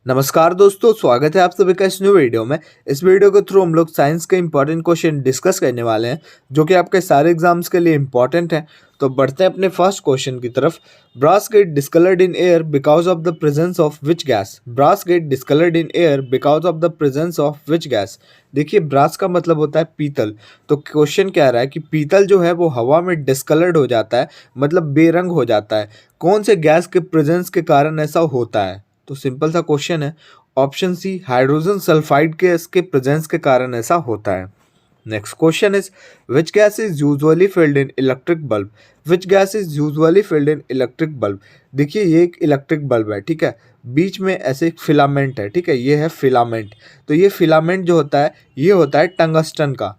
नमस्कार दोस्तों, स्वागत है आप सभी का इस न्यू वीडियो में। इस वीडियो के थ्रू हम लोग साइंस के इंपॉर्टेंट क्वेश्चन डिस्कस करने वाले हैं जो कि आपके सारे एग्जाम्स के लिए इंपॉर्टेंट हैं। तो बढ़ते हैं अपने फर्स्ट क्वेश्चन की तरफ। Brass get discoloured in air because of the presence of which gas? Brass get discoloured in air because of the presence of which gas? देखिए, ब्रास का मतलब होता है पीतल। तो क्वेश्चन क्या रहा है कि पीतल जो है वो हवा में डिस्कलर्ड हो जाता है, मतलब बेरंग हो जाता है। कौन से गैस के प्रेजेंस के कारण ऐसा होता है? तो सिंपल सा क्वेश्चन है। ऑप्शन सी, हाइड्रोजन सल्फाइड के इसके प्रेजेंस के कारण ऐसा होता है। Next question is which gas is usually filled in electric bulb? Which gas is usually filled in electric bulb? देखिए, ये एक इलेक्ट्रिक बल्ब है, ठीक है। बीच में ऐसे एक फिलामेंट है, ठीक है, ये है फिलामेंट। तो ये फिलामेंट जो होता है ये होता है टंगस्टन का,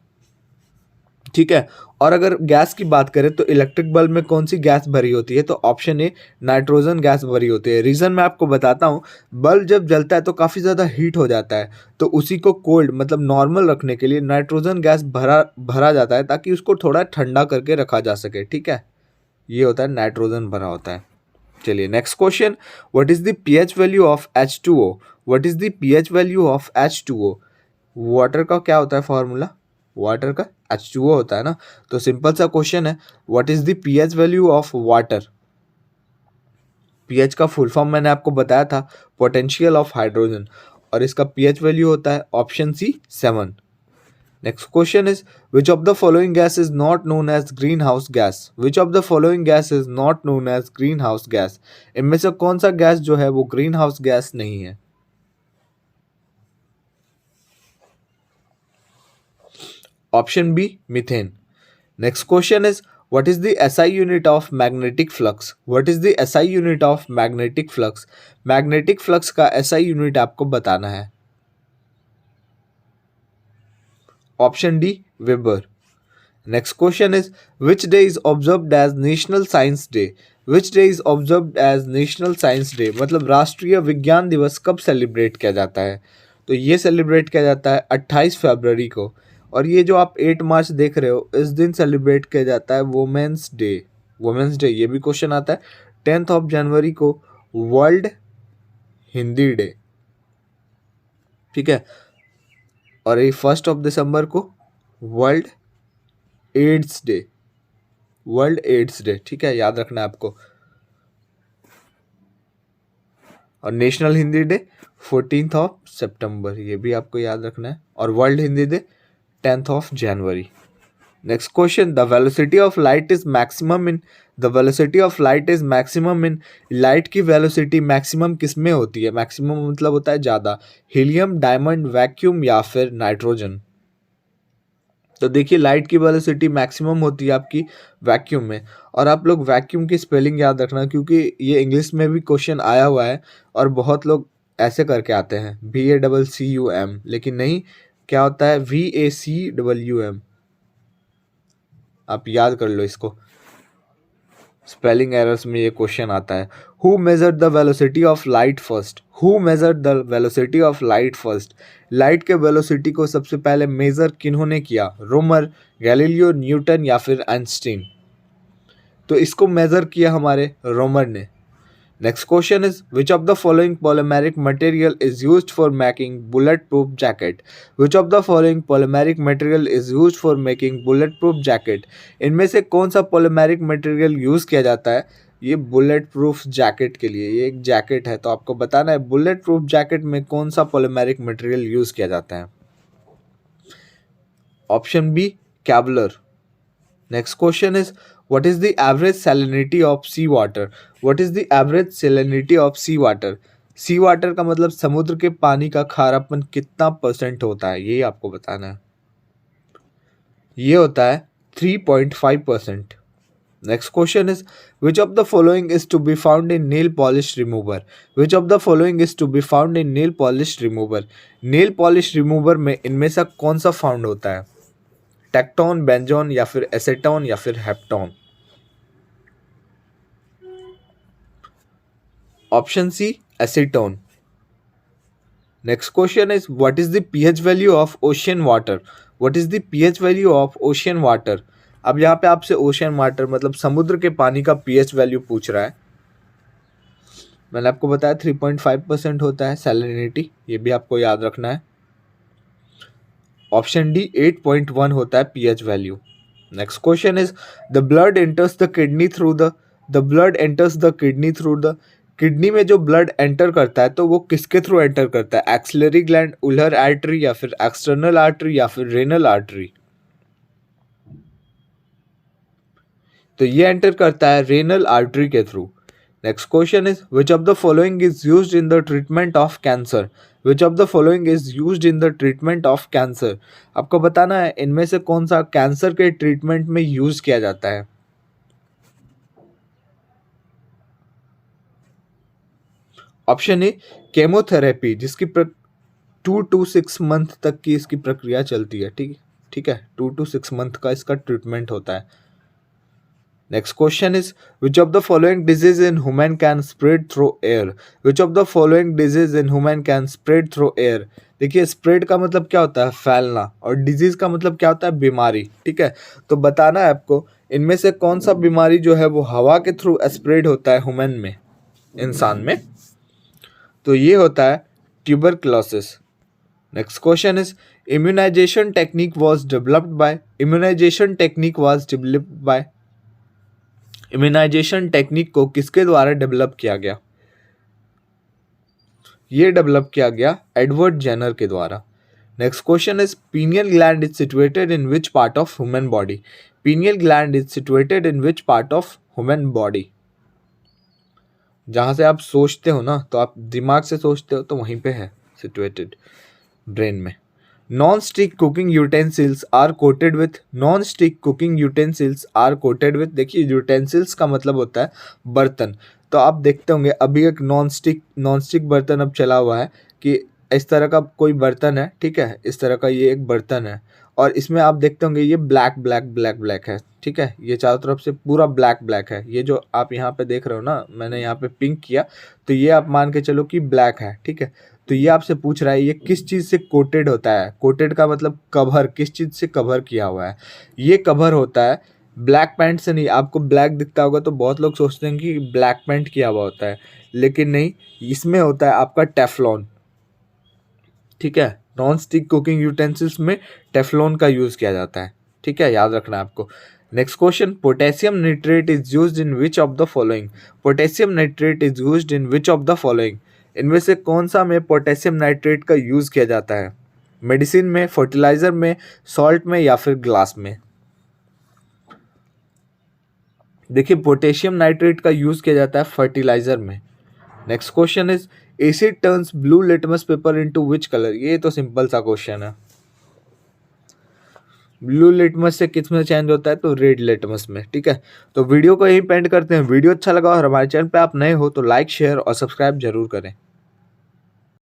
ठीक है। और अगर गैस की बात करें तो इलेक्ट्रिक बल्ब में कौन सी गैस भरी होती है? तो ऑप्शन ए, नाइट्रोजन गैस भरी होती है। रीज़न मैं आपको बताता हूँ। बल्ब जब जलता है तो काफ़ी ज़्यादा हीट हो जाता है, तो उसी को कोल्ड मतलब नॉर्मल रखने के लिए नाइट्रोजन गैस भरा भरा जाता है ताकि उसको थोड़ा ठंडा करके रखा जा सके, ठीक है। ये होता है नाइट्रोजन भरा होता है। चलिए next question, what is the pH value of H2O? What is the pH value of H2O? Water का क्या होता है फॉर्मूला? वाटर का H2O होता है ना। तो सिंपल सा क्वेश्चन है, what is the pH value of water? PH का फुल फॉर्म मैंने आपको बताया था, पोटेंशियल ऑफ हाइड्रोजन, और इसका पीएच वैल्यू होता है option C 7। Next question is which of the following gas is not known as green house gas? Which of the following gas is not known as green house gas? इनमें से कौन सा gas जो है वो green house gas नहीं है? Option B, methane. Next question is what is the SI unit of magnetic flux? What is the SI unit of magnetic flux? Magnetic flux का SI यूनिट आपको बताना है। Option D, weber. Next question is which day is observed as national science day? Which day is observed as national science day, मतलब राष्ट्रीय विज्ञान दिवस कब celebrate किया जाता है? तो ये सेलिब्रेट किया जाता है 28 फरवरी को। और ये जो आप 8 मार्च देख रहे हो, इस दिन सेलिब्रेट किया जाता है वुमेन्स डे। वुमेन्स डे, ये भी क्वेश्चन आता है। 10th ऑफ जनवरी को वर्ल्ड हिंदी डे, ठीक है। और ये 1st ऑफ दिसंबर को world AIDS day, world AIDS day, ठीक है, याद रखना है आपको। और national Hindi day 14th of सितंबर, ये भी आपको याद रखना है। और world Hindi day 10th of जनवरी। Next question, the velocity of light is maximum in? The velocity of light is maximum in? Light की वेलोसिटी मैक्सिमम किस में होती है? मैक्सिमम मतलब होता है ज़्यादा। हीलियम, डायमंड, वैक्यूम या फिर नाइट्रोजन? तो देखिए, लाइट की वेलोसिटी मैक्सिमम होती है आपकी वैक्यूम में। और आप लोग वैक्यूम की स्पेलिंग याद रखना, क्योंकि ये इंग्लिश में भी क्वेश्चन आया हुआ है और बहुत लोग ऐसे करके आते हैं VACCUM, लेकिन नहीं, क्या होता है VACWM। आप याद कर लो इसको, स्पेलिंग एरर्स में ये क्वेश्चन आता है। Who measured the velocity of light first? Who measured the velocity of light first? Light के वेलोसिटी को सबसे पहले मेजर किन्होंने किया? रोमर, गैलीलियो, न्यूटन या फिर आइंस्टीन? तो इसको मेजर किया हमारे रोमर ने। Next question is which of the following polymeric material is used for making bullet proof jacket? Which of the following polymeric material is used for making bullet proof jacket? इनमें से कौन सा polymeric material use किया जाता है ये bullet proof jacket के लिए? ये एक जैकेट है, तो आपको बताना है बुलेट प्रूफ जैकेट में कौन सा पॉलीमेरिक मटेरियल यूज़ किया जाता है। Option B, Kevlar. Next question is what is the average salinity of sea water? What is the average salinity of sea water? Sea water का मतलब समुद्र के पानी का खारापन कितना % होता है, ये आपको बताना है। ये होता है 3.5%। Next question is which of the following is to be found in nail polish remover? Which of the following is to be found in nail polish remover? Nail polish remover में इनमें से कौन सा फाउंड होता है? टेक्टोन, बेंजोन या फिर acetone या फिर heptane? Option C, acetone. Next question is what is the pH value of ocean water? What is the pH value of ocean water? अब यहाँ पे आपसे ओशियन वाटर मतलब समुद्र के पानी का पीएच वैल्यू पूछ रहा है। मैंने आपको बताया 3.5% होता है सैलिनिटी, ये भी आपको याद रखना है। ऑप्शन डी 8.1 होता है pH value. Next question is the blood enters the kidney through the kidney में जो ब्लड एंटर करता है तो वो किसके थ्रू एंटर करता है? एक्सिलरी ग्लैंड, उलर आर्टरी, या फिर एक्सटर्नल आर्टरी, या फिर रेनल आर्टरी? तो ये एंटर करता है रेनल आर्टरी के through. Next question is which of the following is used in the treatment of cancer? Which of the following is used in the treatment of cancer? आपको बताना है इनमें से कौन सा कैंसर के ट्रीटमेंट में यूज किया जाता है। ऑप्शन ए केमोथेरेपी, जिसकी 2 to 6 मंथ तक की इसकी प्रक्रिया चलती है। ठीक है, 2 to 6 मंथ का इसका ट्रीटमेंट होता है। Next question is which of the following disease in human can spread through air? Which of the following disease in human can spread through air? देखिए, स्प्रेड का मतलब क्या होता है? फैलना। और डिजीज का मतलब क्या होता है? बीमारी। ठीक है, तो बताना है आपको इनमें से कौन सा बीमारी जो है वो हवा के थ्रू स्प्रेड होता है ह्यूमन में, इंसान में। तो ये होता है tuberculosis. Next question is immunisation technique was developed by immunisation technique को किसके द्वारा डेवलप किया गया? ये डेवलप किया गया एडवर्ड जेनर के द्वारा। Next question is pineal gland is situated in which part of human body? Pineal gland is situated in which part of human body? जहां से आप सोचते हो ना, तो आप दिमाग से सोचते हो तो वहीं पे है सिचुएटेड, ब्रेन में। Non stick cooking utensils are coated with देखिए, यूटेंसिल्स का मतलब होता है बर्तन। तो आप देखते होंगे अभी एक नॉन स्टिक बर्तन अब चला हुआ है कि इस तरह का कोई बर्तन है। ठीक है, इस तरह का ये एक बर्तन है और इसमें आप देखते होंगे ये ब्लैक है। ठीक है, ये चारों तरफ से पूरा ब्लैक है। ये जो आप यहाँ पे देख रहे हो ना, मैंने यहाँ पे पिंक किया, तो ये आप मान के चलो कि ब्लैक है। ठीक है, तो ये आपसे पूछ रहा है ये किस चीज़ से कोटेड होता है। कोटेड का मतलब कवर, किस चीज़ से कवर किया हुआ है। ये कवर होता है ब्लैक पेंट से नहीं। आपको ब्लैक दिखता होगा तो बहुत लोग सोचते हैं कि ब्लैक पेंट किया हुआ होता है, लेकिन नहीं, इसमें होता है आपका टेफ्लॉन। ठीक है, नॉन स्टिक कुकिंग यूटेंसिल्स में टेफ्लॉन का यूज़ किया जाता है। ठीक है, याद रखना है आपको। Next question, potassium nitrate is used in which of the following? इनमें से कौन सा में पोटेशियम नाइट्रेट का यूज़ किया जाता है? मेडिसिन में, फर्टिलाइजर में, सॉल्ट में, या फिर ग्लास में? देखिए, पोटेशियम नाइट्रेट का यूज़ किया जाता है फर्टिलाइजर में। Next question is asset turns blue litmus paper into which colour? ये तो सिंपल सा क्वेश्चन है। ब्लू लिटमस से किस में चेंज होता है? तो रेड लिटमस में। ठीक है, तो वीडियो को यहीं पेंड करते हैं। वीडियो अच्छा लगा और हमारे चैनल पे आप नए हो तो लाइक, शेयर और सब्सक्राइब जरूर करें।